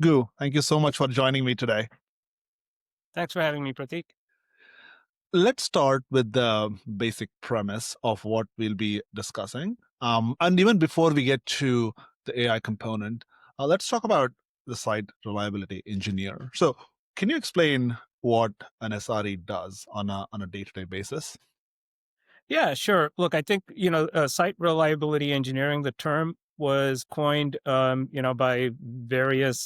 Gou, thank you so much for joining me today. Thanks for having me, Prateek. Let's start with the basic premise of what we'll be discussing. And even before we get to the AI component, let's talk about the site reliability engineer. So, can you explain what an SRE does on a day-to-day basis? Yeah, sure. Look, I think, site reliability engineering, the term was coined, by various,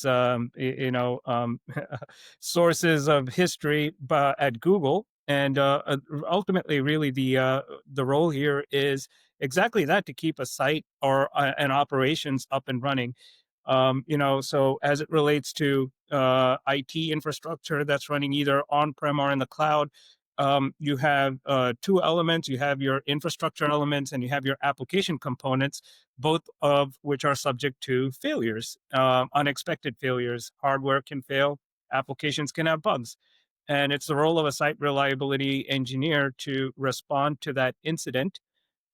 sources of history at Google. And ultimately, really, the role here is exactly that, to keep a site or an operations up and running. So as it relates to IT infrastructure that's running either on-prem or in the cloud, you have two elements. You have your infrastructure elements and you have your application components, both of which are subject to failures, unexpected failures. Hardware can fail, applications can have bugs. And it's the role of a site reliability engineer to respond to that incident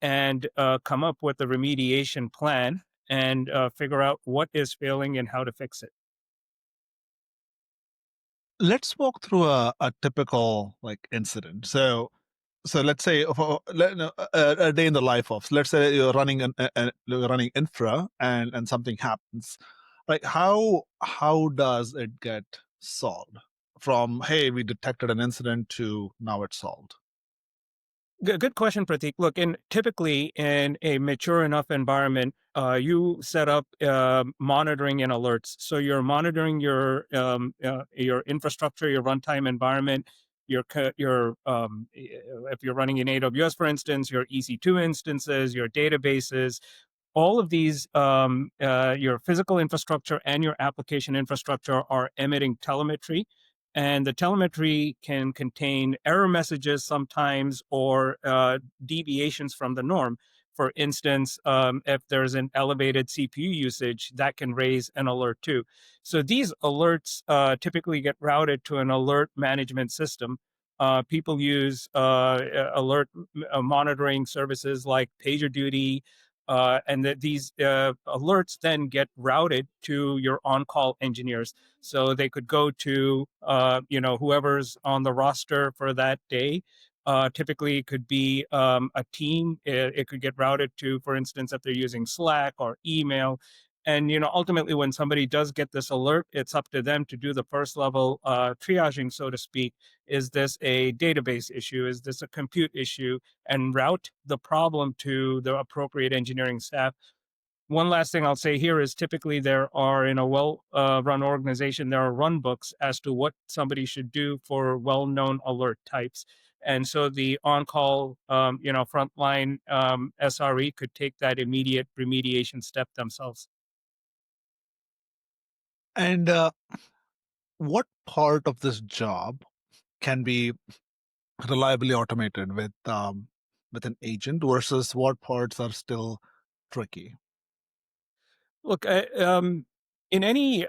and come up with a remediation plan and figure out what is failing and how to fix it. Let's walk through a typical incident. So let's say a day in the life of, let's say you're running you're running infra and something happens. Like how does it get solved from, hey, we detected an incident, to now it's solved? Good question, Prateek. Look, typically in a mature enough environment, you set up monitoring and alerts. So you're monitoring your infrastructure, your runtime environment, if you're running in AWS, for instance, your EC2 instances, your databases, all of these, your physical infrastructure and your application infrastructure are emitting telemetry. And the telemetry can contain error messages sometimes, or deviations from the norm. For instance, if there's an elevated CPU usage, that can raise an alert too. So these alerts typically get routed to an alert management system. People use alert monitoring services like PagerDuty, and that these alerts then get routed to your on-call engineers. So they could go to whoever's on the roster for that day. Typically, it could be a team. It could get routed to, for instance, if they're using Slack or email. And ultimately, when somebody does get this alert, it's up to them to do the first level triaging, so to speak. Is this a database issue? Is this a compute issue? And route the problem to the appropriate engineering staff. One last thing I'll say here is, typically there are, in a well-run organization, there are run books as to what somebody should do for well-known alert types. And so the on-call, frontline SRE could take that immediate remediation step themselves. And what part of this job can be reliably automated with an agent versus what parts are still tricky? Look, in any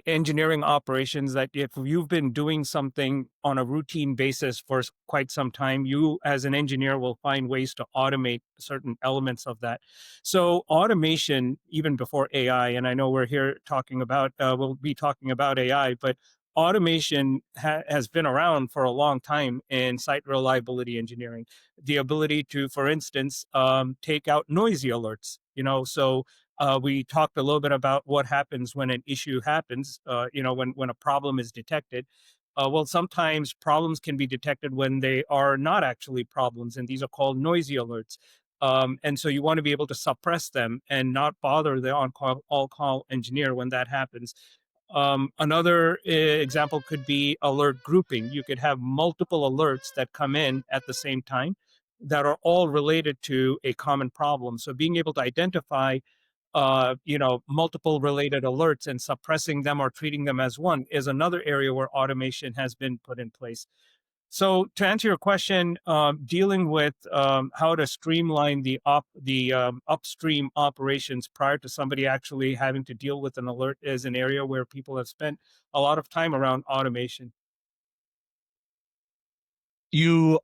engineering operations, that if you've been doing something on a routine basis for quite some time, you as an engineer will find ways to automate certain elements of that. So automation, even before AI, and I know we're here talking about, we'll be talking about AI, but automation has been around for a long time in site reliability engineering. The ability to, for instance, take out noisy alerts. So we talked a little bit about what happens when an issue happens, when a problem is detected. Well, sometimes problems can be detected when they are not actually problems, and these are called noisy alerts. And so you want to be able to suppress them and not bother the all-call engineer when that happens. Another example could be alert grouping. You could have multiple alerts that come in at the same time that are all related to a common problem. So being able to identify multiple related alerts and suppressing them or treating them as one is another area where automation has been put in place. So to answer your question, dealing with how to streamline the upstream operations prior to somebody actually having to deal with an alert is an area where people have spent a lot of time around automation. You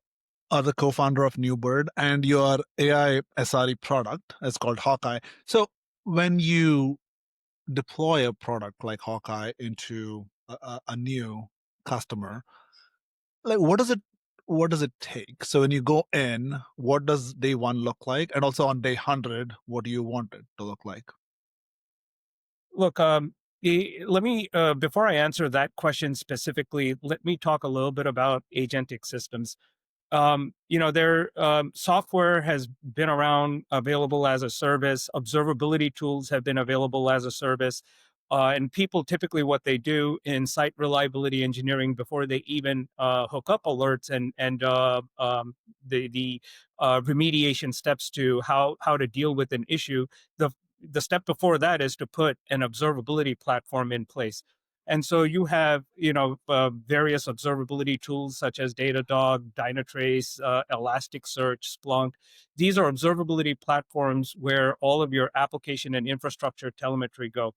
are the co-founder of NeuBird, and your AI SRE product is called Hawkeye. So when you deploy a product like Hawkeye into a new customer, like what does it take? So when you go in, what does day one look like? And also on day 100, what do you want it to look like? Look, let me, before I answer that question specifically, let me talk a little bit about agentic systems. Their software has been around, available as a service. Observability tools have been available as a service. And people typically what they do in site reliability engineering before they even hook up alerts and the remediation steps to how to deal with an issue. The the step before that is to put an observability platform in place. And so you have, various observability tools such as Datadog, Dynatrace, Elasticsearch, Splunk. These are observability platforms where all of your application and infrastructure telemetry go.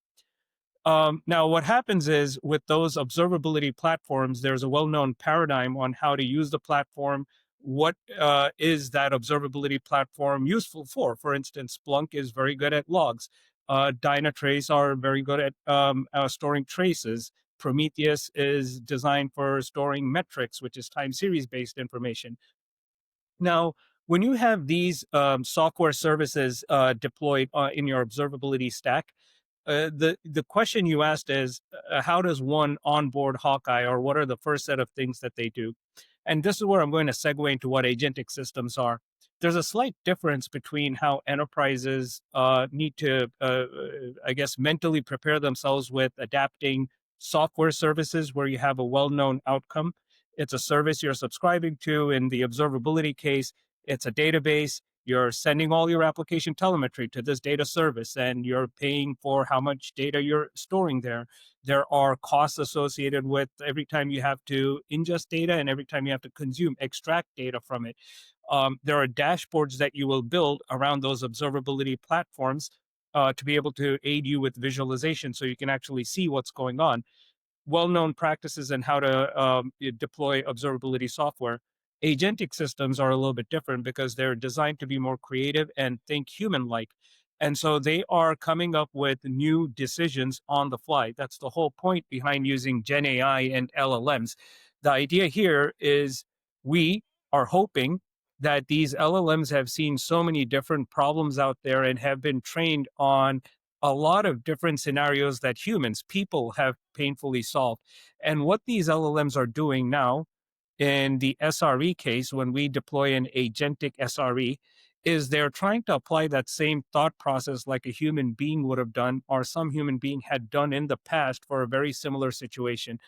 Now, what happens is with those observability platforms, there's a well-known paradigm on how to use the platform. What is that observability platform useful for? For instance, Splunk is very good at logs. Dynatrace are very good at storing traces. Prometheus is designed for storing metrics, which is time series based information. Now, when you have these software services deployed in your observability stack, the question you asked is how does one onboard Hawkeye, or what are the first set of things that they do? And this is where I'm going to segue into what agentic systems are. There's a slight difference between how enterprises need to, I guess, mentally prepare themselves with adapting software services where you have a well-known outcome. It's a service you're subscribing to. In the observability case, it's a database. You're sending all your application telemetry to this data service, and you're paying for how much data you're storing there. There are costs associated with every time you have to ingest data and every time you have to extract data from it. There are dashboards that you will build around those observability platforms to be able to aid you with visualization so you can actually see what's going on. Well-known practices and how to deploy observability software. Agentic systems are a little bit different because they're designed to be more creative and think human-like. And so they are coming up with new decisions on the fly. That's the whole point behind using Gen AI and LLMs. The idea here is we are hoping that these LLMs have seen so many different problems out there and have been trained on a lot of different scenarios that people have painfully solved. And what these LLMs are doing now in the SRE case, when we deploy an agentic SRE, is they're trying to apply that same thought process like a human being would have done or some human being had done in the past for a very similar situation.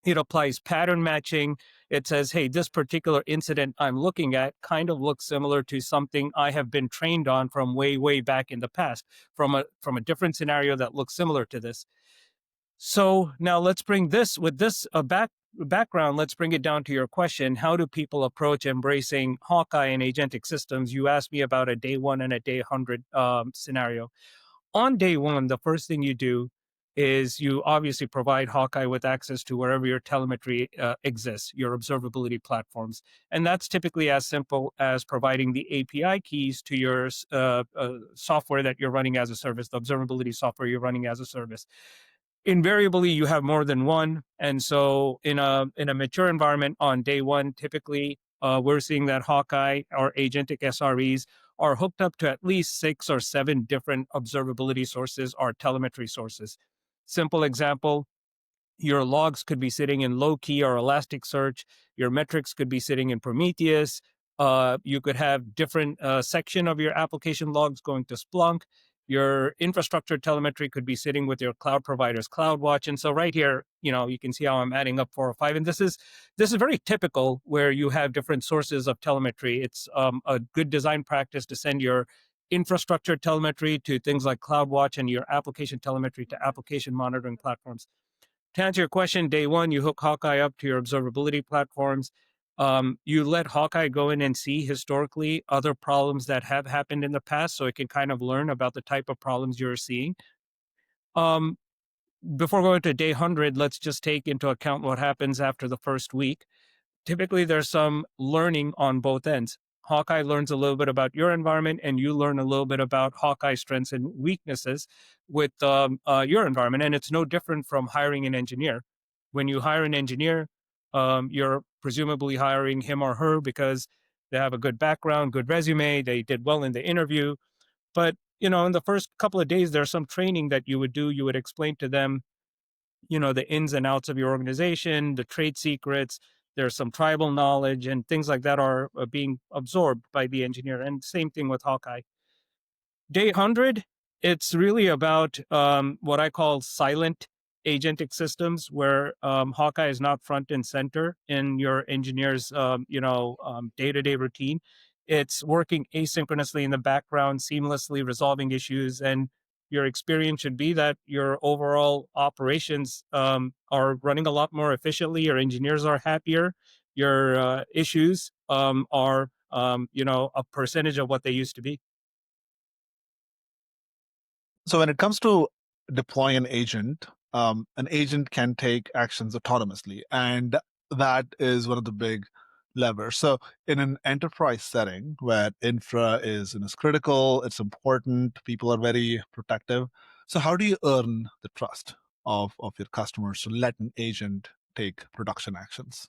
It applies pattern matching. It says, hey, this particular incident I'm looking at kind of looks similar to something I have been trained on from way, way back in the past, from a different scenario that looks similar to this. So now let's bring this with this background. Let's bring it down to your question. How do people approach embracing Hawkeye and agentic systems? You asked me about a day one and a day 100 scenario. On day one, the first thing you do is you obviously provide Hawkeye with access to wherever your telemetry exists, your observability platforms. And that's typically as simple as providing the API keys to your software that you're running as a service, the observability software you're running as a service. Invariably, you have more than one. And so in a mature environment on day one, typically we're seeing that Hawkeye or agentic SREs are hooked up to at least 6 or 7 different observability sources or telemetry sources. Simple example, your logs could be sitting in Loki or Elasticsearch. Your metrics could be sitting in Prometheus. You could have different section of your application logs going to Splunk. Your infrastructure telemetry could be sitting with your cloud provider's CloudWatch. And so right here, you can see how I'm adding up 4 or 5. And this is very typical where you have different sources of telemetry. It's a good design practice to send your infrastructure telemetry to things like CloudWatch and your application telemetry to application monitoring platforms. To answer your question, day one, you hook Hawkeye up to your observability platforms. You let Hawkeye go in and see historically other problems that have happened in the past so it can kind of learn about the type of problems you're seeing. Before going to day 100, let's just take into account what happens after the first week. Typically, there's some learning on both ends. Hawkeye learns a little bit about your environment, and you learn a little bit about Hawkeye's strengths and weaknesses with your environment. And it's no different from hiring an engineer. When you hire an engineer, you're presumably hiring him or her because they have a good background, good resume, they did well in the interview. But in the first couple of days, there's some training that you would do. You would explain to them the ins and outs of your organization, the trade secrets. There's some tribal knowledge and things like that are being absorbed by the engineer. And same thing with Hawkeye. Day 100, it's really about what I call silent agentic systems, where Hawkeye is not front and center in your engineer's day-to-day routine. It's working asynchronously in the background, seamlessly resolving issues, and your experience should be that your overall operations are running a lot more efficiently. Your engineers are happier. Your issues are a percentage of what they used to be. So when it comes to deploying an agent can take actions autonomously, and that is one of the big levers. So in an enterprise setting where infra is critical, it's important, people are very protective. So how do you earn the trust of your customers to let an agent take production actions?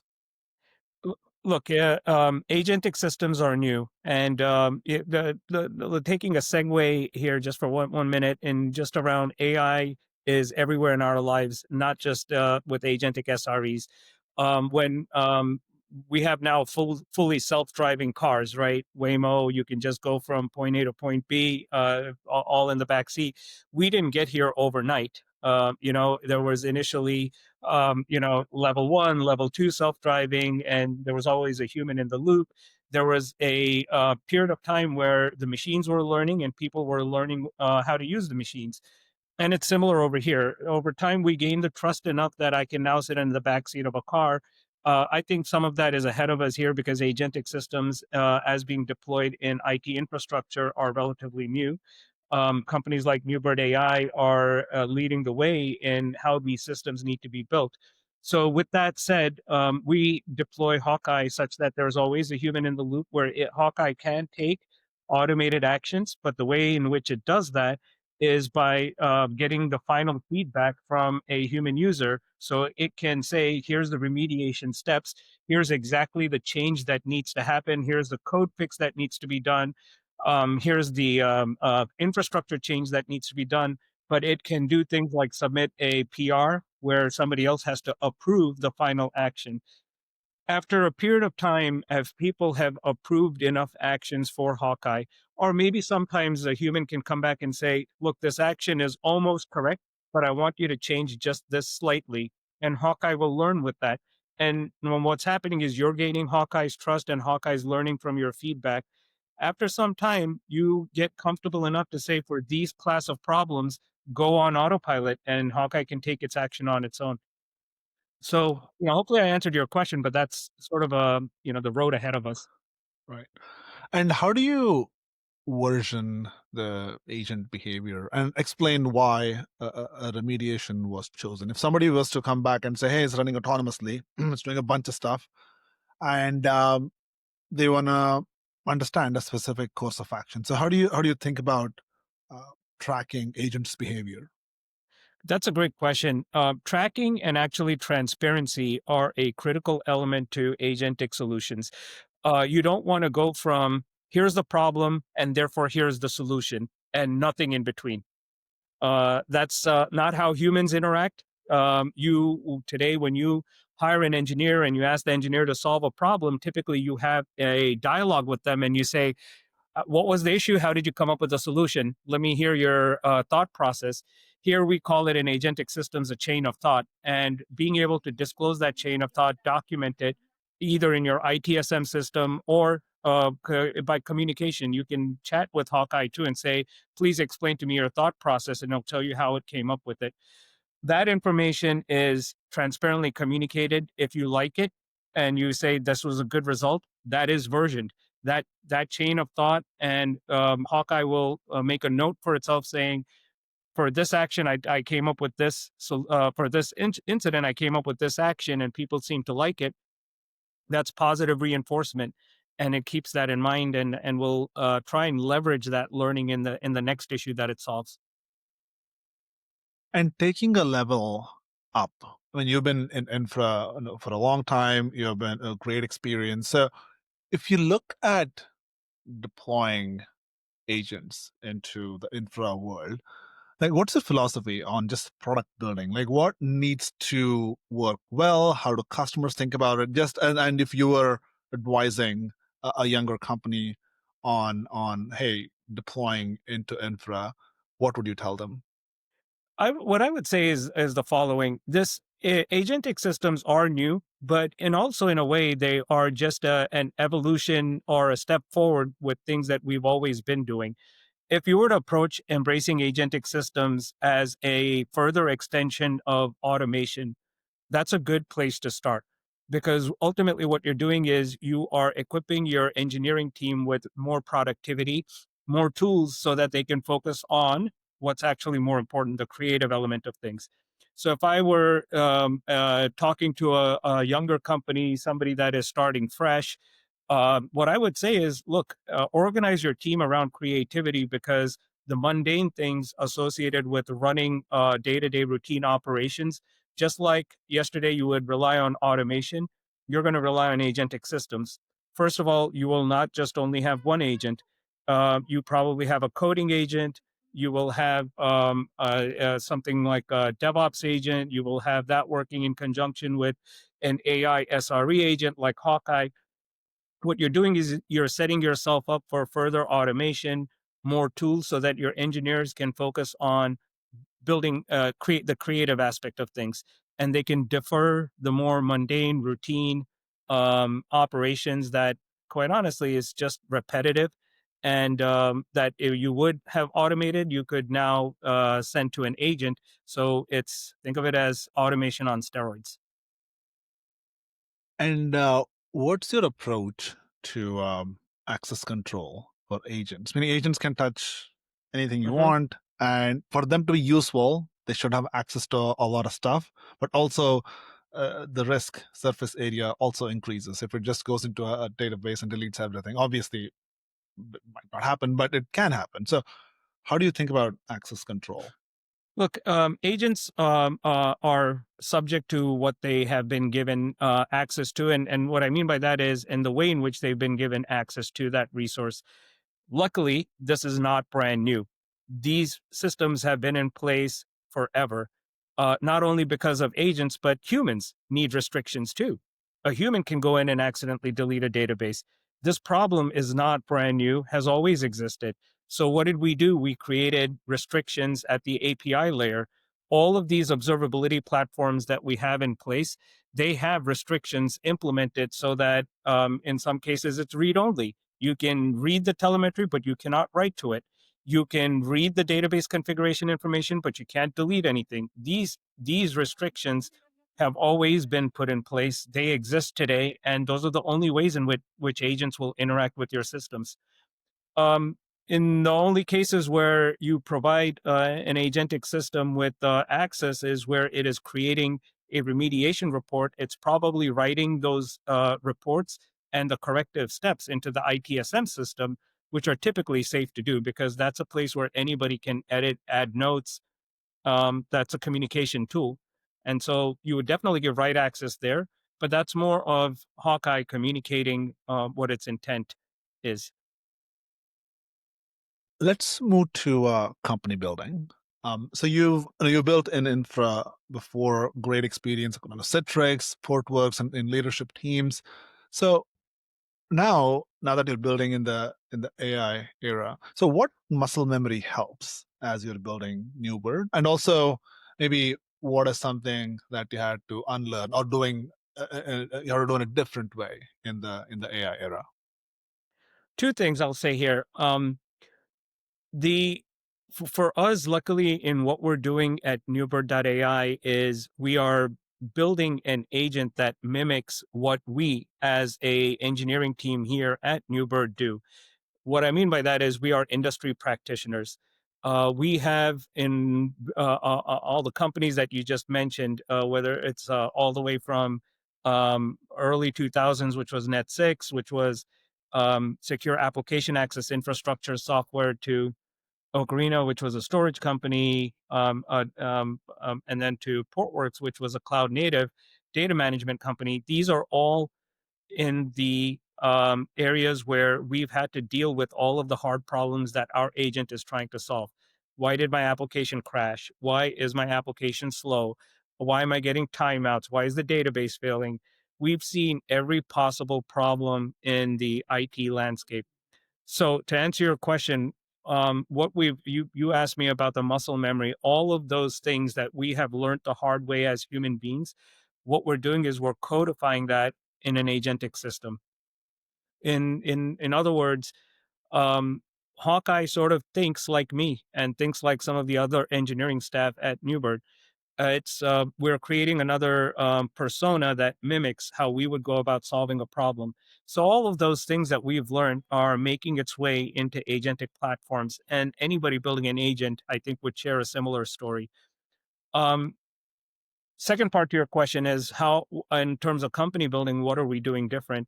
Look, agentic systems are new, and taking a segue here just for one minute, and just around AI is everywhere in our lives, not just with agentic SREs. When we have now fully self-driving cars, right? Waymo, you can just go from point A to point B, all in the back seat. We didn't get here overnight. There was initially level 1, level 2 self-driving, and there was always a human in the loop. There was a period of time where the machines were learning and people were learning how to use the machines. And it's similar over here. Over time, we gained the trust enough that I can now sit in the backseat of a car. I think some of that is ahead of us here because agentic systems, as being deployed in IT infrastructure, are relatively new. Companies like NeuBird AI are leading the way in how these systems need to be built. So with that said, we deploy Hawkeye such that there's always a human in the loop where Hawkeye can take automated actions, but the way in which it does that is by getting the final feedback from a human user. So it can say, here's the remediation steps, here's exactly the change that needs to happen, here's the code fix that needs to be done, here's the infrastructure change that needs to be done. But it can do things like submit a PR where somebody else has to approve the final action. After a period of time, if people have approved enough actions for Hawkeye, or maybe sometimes a human can come back and say, look, this action is almost correct, but I want you to change just this slightly. And Hawkeye will learn with that. And what's happening is you're gaining Hawkeye's trust and Hawkeye's learning from your feedback. After some time, you get comfortable enough to say, for these class of problems, go on autopilot, and Hawkeye can take its action on its own. So, hopefully I answered your question, but that's sort of the road ahead of us. Right. And how do you version the agent behavior and explain why a remediation was chosen? If somebody was to come back and say, hey, it's running autonomously, it's doing a bunch of stuff, and they want to understand a specific course of action. So how do you think about uh, tracking agents' behavior? That's a great question. Tracking and actually transparency are a critical element to agentic solutions. You don't want to go from here's the problem and therefore here's the solution and nothing in between. That's not how humans interact. You today, when you hire an engineer and you ask the engineer to solve a problem, typically you have a dialogue with them and you say, what was the issue? How did you come up with a solution? Let me hear your thought process. Here we call it in agentic systems a chain of thought, and being able to disclose that chain of thought, document it, either in your ITSM system or by communication. You can chat with Hawkeye too and say, please explain to me your thought process, and it'll tell you how it came up with it. That information is transparently communicated. If you like it and you say this was a good result, that is versioned. That chain of thought, and Hawkeye will make a note for itself saying, for this action, I came up with this. So for this incident, I came up with this action, and people seem to like it. That's positive reinforcement. and it keeps that in mind, and will try and leverage that learning in the next issue that it solves. And taking a level up, when you've been in infra for a long time, you've been a great experience. So if you look at deploying agents into the infra world, like what's the philosophy on just product building? Like what needs to work well? How do customers think about it? Just and if you were advising a younger company on hey, deploying into infra, what would you tell them? What I would say is the following: agentic systems are new, but and also in a way they are just an evolution or a step forward with things that we've always been doing. If you were to approach embracing agentic systems as a further extension of automation, that's a good place to start, because ultimately what you're doing is you are equipping your engineering team with more productivity, more tools, so that they can focus on what's actually more important, the creative element of things. So if I were talking to a younger company, somebody that is starting fresh, what I would say is, look, organize your team around creativity, because the mundane things associated with running day-to-day routine operations, just like yesterday you would rely on automation, you're going to rely on agentic systems. First of all, you will not just only have one agent. You probably have a coding agent. You will have something like a DevOps agent. You will have that working in conjunction with an AI SRE agent like Hawkeye. What you're doing is you're setting yourself up for further automation, more tools, so that your engineers can focus on building create the creative aspect of things, and they can defer the more mundane routine operations that, quite honestly, is just repetitive, and that if you would have automated, you could now send to an agent. So it's, think of it as automation on steroids. And what's your approach to access control for agents? Many agents can touch anything you Mhm. want, and for them to be useful, they should have access to a lot of stuff. But also, the risk surface area also increases if it just goes into a database and deletes everything. Obviously, it might not happen, but it can happen. So, how do you think about access control? Look, agents are subject to what they have been given access to. And what I mean by that is, and the way in which they've been given access to that resource. Luckily, this is not brand new. These systems have been in place forever, not only because of agents, but humans need restrictions too. A human can go in and accidentally delete a database. This problem is not brand new, has always existed. So, what did we do? We created restrictions at the API layer. All of these observability platforms that we have in place, they have restrictions implemented so that in some cases it's read only. You can read the telemetry, but you cannot write to it. You can read the database configuration information, but you can't delete anything. These restrictions have always been put in place. They exist today, and those are the only ways in which agents will interact with your systems. Um, in the only cases where you provide an agentic system with access is where it is creating a remediation report. It's probably writing those reports and the corrective steps into the ITSM system, which are typically safe to do, because that's a place where anybody can edit, add notes. That's a communication tool. And so you would definitely give write access there, but that's more of Hawkeye communicating what its intent is. Let's move to company building. So you built an infra before, great experience on Citrix, Portworx, and in leadership teams. So now that you're building in the AI era, so what muscle memory helps as you're building NeuBird, and also maybe what is something that you had to unlearn or doing you're doing a different way in the AI era? Two things I'll say here. The For us, luckily, in what we're doing at NeuBird.ai is we are building an agent that mimics what we as a engineering team here at NeuBird do. What I mean by that is we are industry practitioners. We have in all the companies that you just mentioned, whether it's all the way from early 2000s, which was Net 6, which was secure application access infrastructure software to Ocarina, which was a storage company, and then to Portworx, which was a cloud native data management company. These are all in the areas where we've had to deal with all of the hard problems that our agent is trying to solve. Why did my application crash? Why is my application slow? Why am I getting timeouts? Why is the database failing? We've seen every possible problem in the IT landscape. So to answer your question, what you asked me about the muscle memory, all of those things that we have learned the hard way as human beings, what we're doing is we're codifying that in an agentic system. In other words, um, Hawkeye sort of thinks like me and thinks like some of the other engineering staff at NeuBird. It's we're creating another persona that mimics how we would go about solving a problem. So all of those things that we've learned are making its way into agentic platforms, and anybody building an agent, I think, would share a similar story. Um, Second part to your question is how, in terms of company building, what are we doing different?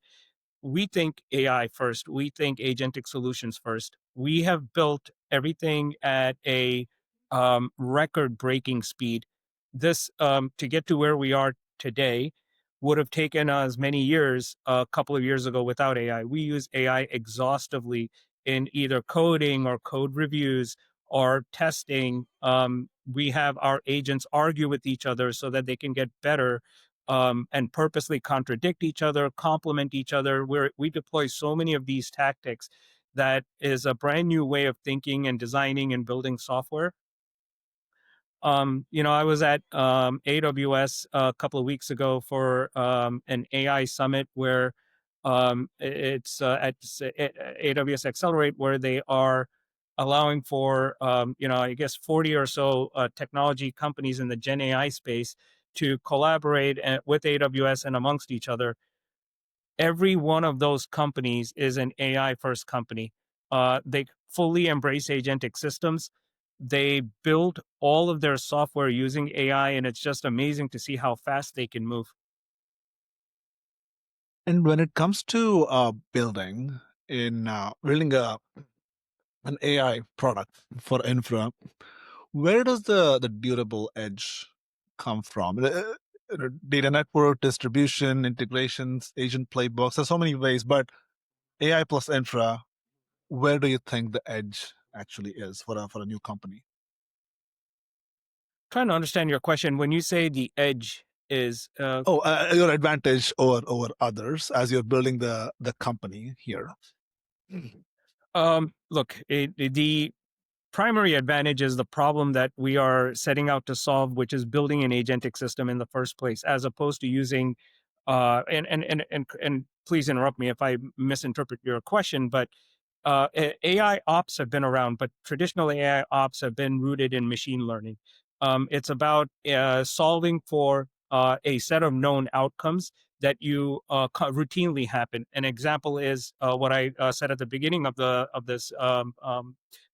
We think AI first. We think agentic solutions first. We have built everything at a record-breaking speed. This to get to where we are today would have taken us many years a couple of years ago without AI. We use AI exhaustively in either coding or code reviews or testing. We have our agents argue with each other so that they can get better and purposely contradict each other, complement each other. We deploy so many of these tactics that is a brand new way of thinking and designing and building software. I was at AWS a couple of weeks ago for an AI summit where it's at AWS Accelerate, where they are allowing for, I guess 40 or so technology companies in the Gen AI space to collaborate with AWS and amongst each other. Every one of those companies is an AI first company. They fully embrace agentic systems. They build all of their software using AI, and it's just amazing to see how fast they can move. And when it comes to building an AI product for infra, where does the durable edge come from? Data network, distribution, integrations, agent playbooks. There's so many ways, but AI plus infra, where do you think the edge actually is for a new company? Trying to understand your question. When you say the edge is, Your advantage over others as you're building the company here. look, the primary advantage is the problem that we are setting out to solve, which is building an agentic system in the first place, as opposed to using, and please interrupt me if I misinterpret your question, but AI ops have been around, but traditional AI ops have been rooted in machine learning. It's about solving for a set of known outcomes that you routinely happen. An example is what I said at the beginning of this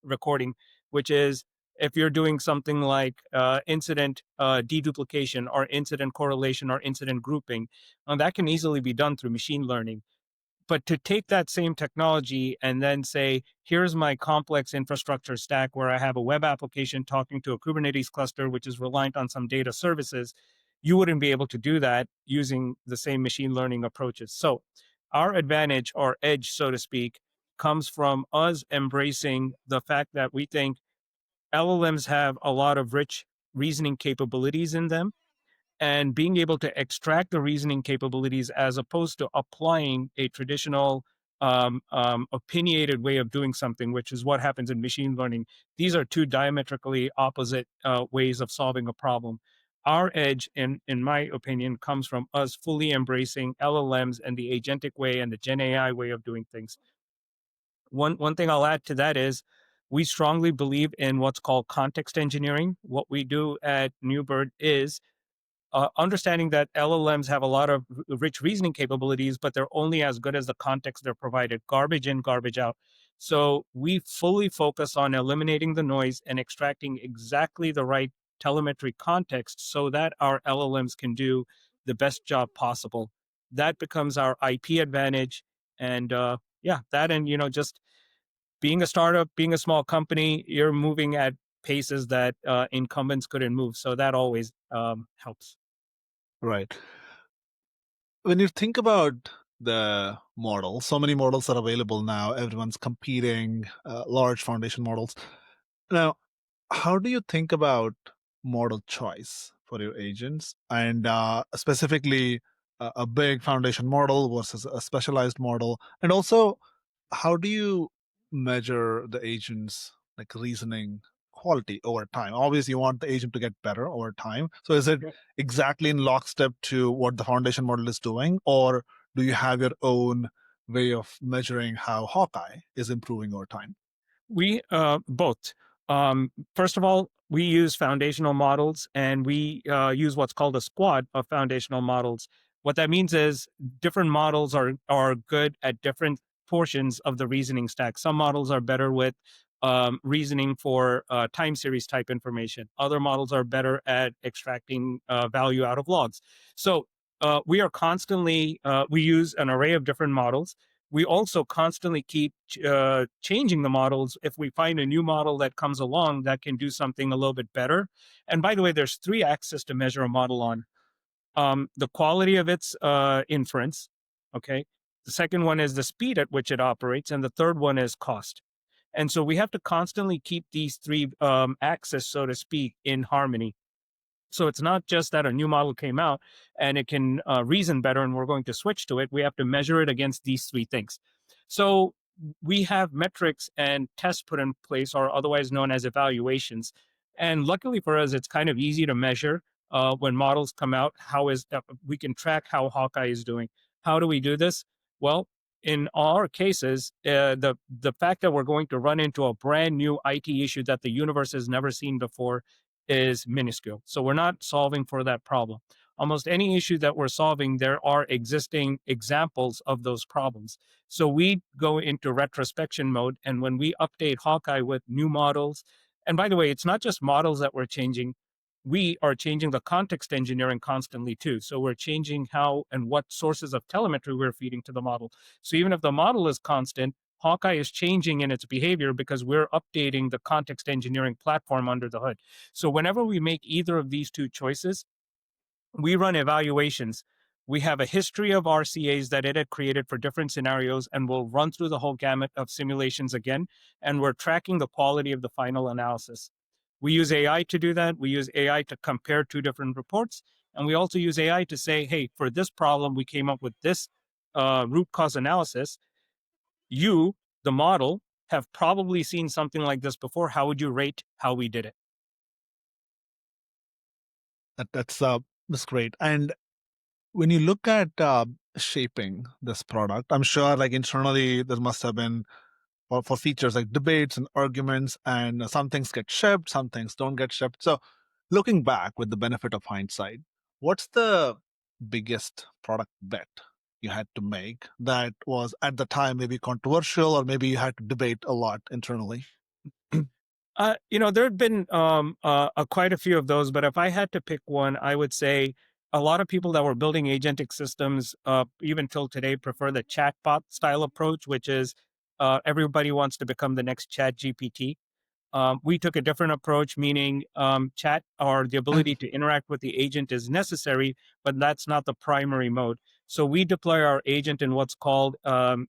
recording, which is if you're doing something like incident deduplication or incident correlation or incident grouping, that can easily be done through machine learning. But to take that same technology and then say, here's my complex infrastructure stack where I have a web application talking to a Kubernetes cluster, which is reliant on some data services, you wouldn't be able to do that using the same machine learning approaches. So our advantage or edge, so to speak, comes from us embracing the fact that we think LLMs have a lot of rich reasoning capabilities in them, and being able to extract the reasoning capabilities as opposed to applying a traditional opinionated way of doing something, which is what happens in machine learning. These are two diametrically opposite ways of solving a problem. Our edge, in my opinion, comes from us fully embracing LLMs and the agentic way and the Gen AI way of doing things. One thing I'll add to that is we strongly believe in what's called context engineering. What we do at NeuBird is understanding that LLMs have a lot of rich reasoning capabilities, but they're only as good as the context they're provided, garbage in, garbage out. So we fully focus on eliminating the noise and extracting exactly the right telemetry context so that our LLMs can do the best job possible. That becomes our IP advantage. And yeah, that and just being a startup, being a small company, you're moving at paces that incumbents couldn't move. So that always helps. Right. When you think about the models, so many models are available now. Everyone's competing, large foundation models. Now, how do you think about model choice for your agents, and specifically a big foundation model versus a specialized model? And also, how do you measure the agent's like reasoning quality over time? Obviously, you want the agent to get better over time. So is it Yeah. exactly in lockstep to what the foundation model is doing, or do you have your own way of measuring how Hawkeye is improving over time? We both. First of all, we use foundational models, and we use what's called a squad of foundational models. What that means is different models are good at different portions of the reasoning stack. Some models are better with reasoning for time series type information. Other models are better at extracting value out of logs. So we are constantly we use an array of different models. We also constantly keep changing the models if we find a new model that comes along that can do something a little bit better. And by the way, there's three axes to measure a model on: the quality of its inference. Okay. The second one is the speed at which it operates. And the third one is cost. And so we have to constantly keep these three axes, so to speak, in harmony. So it's not just that a new model came out and it can reason better and we're going to switch to it. We have to measure it against these three things. So we have metrics and tests put in place, or otherwise known as evaluations. And luckily for us, it's kind of easy to measure when models come out. How is we can track how Hawkeye is doing? How do we do this? Well, in our cases, the fact that we're going to run into a brand new IT issue that the universe has never seen before is minuscule. So we're not solving for that problem. Almost any issue that we're solving, there are existing examples of those problems. So we go into retrospection mode. And when we update Hawkeye with new models, and by the way, it's not just models that we're changing, we are changing the context engineering constantly too. So we're changing how and what sources of telemetry we're feeding to the model. So even if the model is constant, Hawkeye is changing in its behavior because we're updating the context engineering platform under the hood. So whenever we make either of these two choices, we run evaluations. We have a history of RCAs that it had created for different scenarios, and we'll run through the whole gamut of simulations again. And we're tracking the quality of the final analysis. We use AI to do that. We use AI to compare two different reports. And we also use AI to say, hey, for this problem, we came up with this root cause analysis. You, the model, have probably seen something like this before. How would you rate how we did it? That's great. And when you look at shaping this product, I'm sure like internally there must have been for features like debates and arguments, and some things get shipped, some things don't get shipped. So looking back with the benefit of hindsight, what's the biggest product bet you had to make that was at the time maybe controversial, or maybe you had to debate a lot internally? There have been quite a few of those, but if I had to pick one, I would say a lot of people that were building agentic systems, even till today, prefer the chatbot style approach, which is everybody wants to become the next Chat GPT. We took a different approach, meaning chat or the ability to interact with the agent is necessary, but that's not the primary mode. So we deploy our agent in what's called, an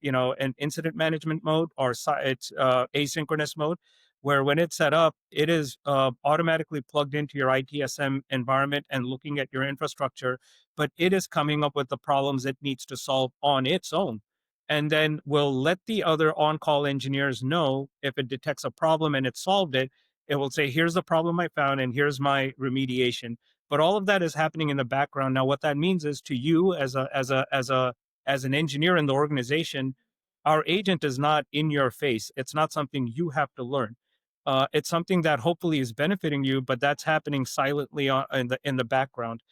incident management mode, or it's asynchronous mode, where when it's set up, it is automatically plugged into your ITSM environment and looking at your infrastructure, but it is coming up with the problems it needs to solve on its own. And then we'll let the other on-call engineers know if it detects a problem and it solved it. It will say, here's the problem I found and here's my remediation. But all of that is happening in the background. Now, what that means is, to you as an engineer in the organization, our agent is not in your face. It's not something you have to learn. It's something that hopefully is benefiting you, but that's happening silently in the background.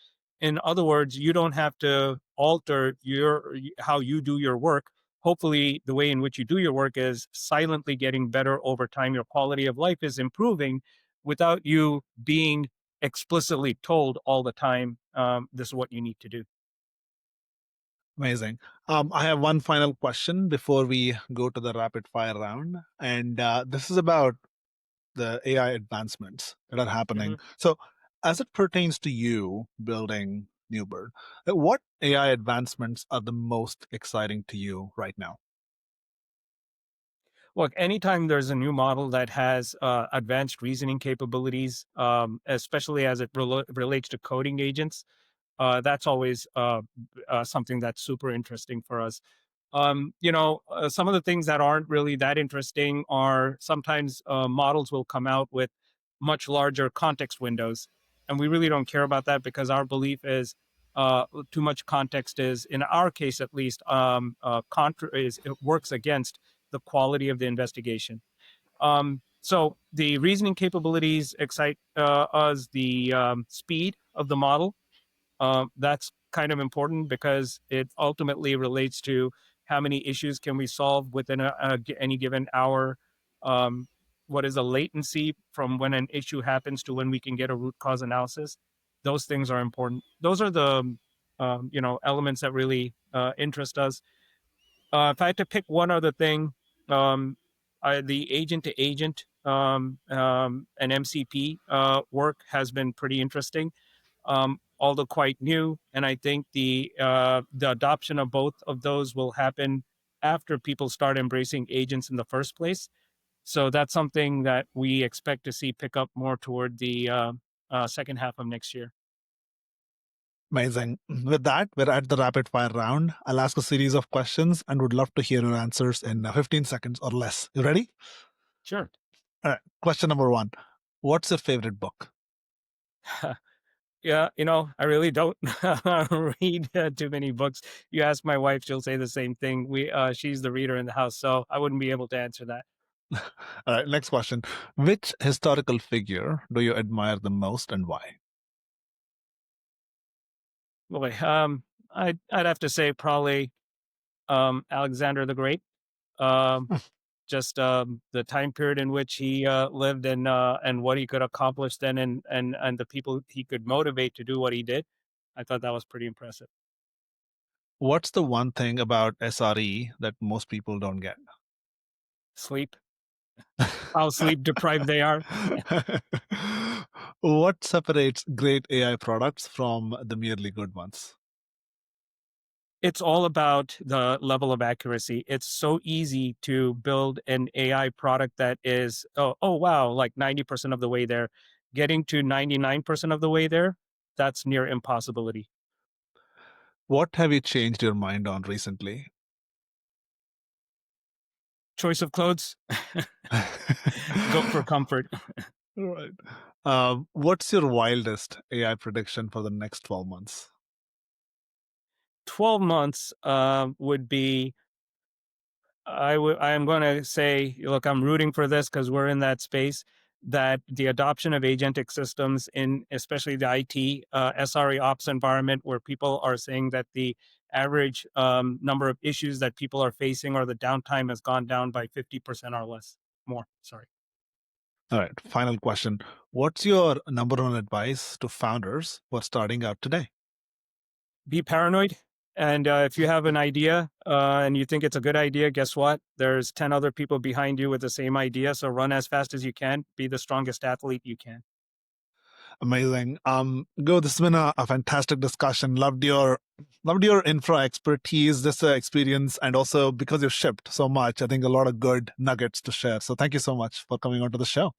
In other words, you don't have to alter how you do your work. Hopefully the way in which you do your work is silently getting better over time. Your quality of life is improving without you being explicitly told all the time, this is what you need to do. Amazing. I have one final question before we go to the rapid fire round. And this is about the AI advancements that are happening. So, as it pertains to you building NeuBird, what AI advancements are the most exciting to you right now? Look, anytime there's a new model that has advanced reasoning capabilities, especially as it relates to coding agents, that's always something that's super interesting for us. Some of the things that aren't really that interesting are sometimes models will come out with much larger context windows, and we really don't care about that because our belief is too much context is, in our case at least, it works against the quality of the investigation. So the reasoning capabilities excite us. The speed of the model, that's kind of important because it ultimately relates to how many issues can we solve within any given hour. Um, what is the latency from when an issue happens to when we can get a root cause analysis? Those things are important. Those are the elements that really interest us. If I had to pick one other thing, um, the agent to agent and MCP work has been pretty interesting, although quite new. And I think the adoption of both of those will happen after people start embracing agents in the first place. So that's something that we expect to see pick up more toward the second half of next year. Amazing. With that, we're at the rapid fire round. I'll ask a series of questions and would love to hear your answers in 15 seconds or less. You ready? Sure. All right. Question number one. What's your favorite book? Yeah, I really don't read too many books. You ask my wife, she'll say the same thing. She's the reader in the house, so I wouldn't be able to answer that. All right. Next question. Which historical figure do you admire the most and why? Boy, I'd have to say probably Alexander the Great. Um, just the time period in which he lived and what he could accomplish then, and the people he could motivate to do what he did. I thought that was pretty impressive. What's the one thing about SRE that most people don't get? Sleep, how sleep deprived they are. What separates great AI products from the merely good ones? It's all about the level of accuracy. It's so easy to build an AI product that is, oh wow, like 90% of the way there. Getting to 99% of the way there, that's near impossibility. What have you changed your mind on recently? Choice of clothes, go for comfort. Right. What's your wildest AI prediction for the next 12 months? 12 months would be, I am going to say, look, I'm rooting for this because we're in that space, that the adoption of agentic systems in especially the IT SRE ops environment, where people are saying that the average number of issues that people are facing or the downtime has gone down by 50% or less. More, sorry. All right. Final question. What's your number one advice to founders who are starting out today? Be paranoid. And if you have an idea and you think it's a good idea, guess what? There's 10 other people behind you with the same idea. So run as fast as you can. Be the strongest athlete you can. Amazing. Go. This has been a fantastic discussion. Loved your infra expertise, this experience, and also because you've shipped so much, I think a lot of good nuggets to share. So thank you so much for coming onto the show.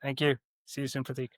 Thank you. See you soon, Prateek.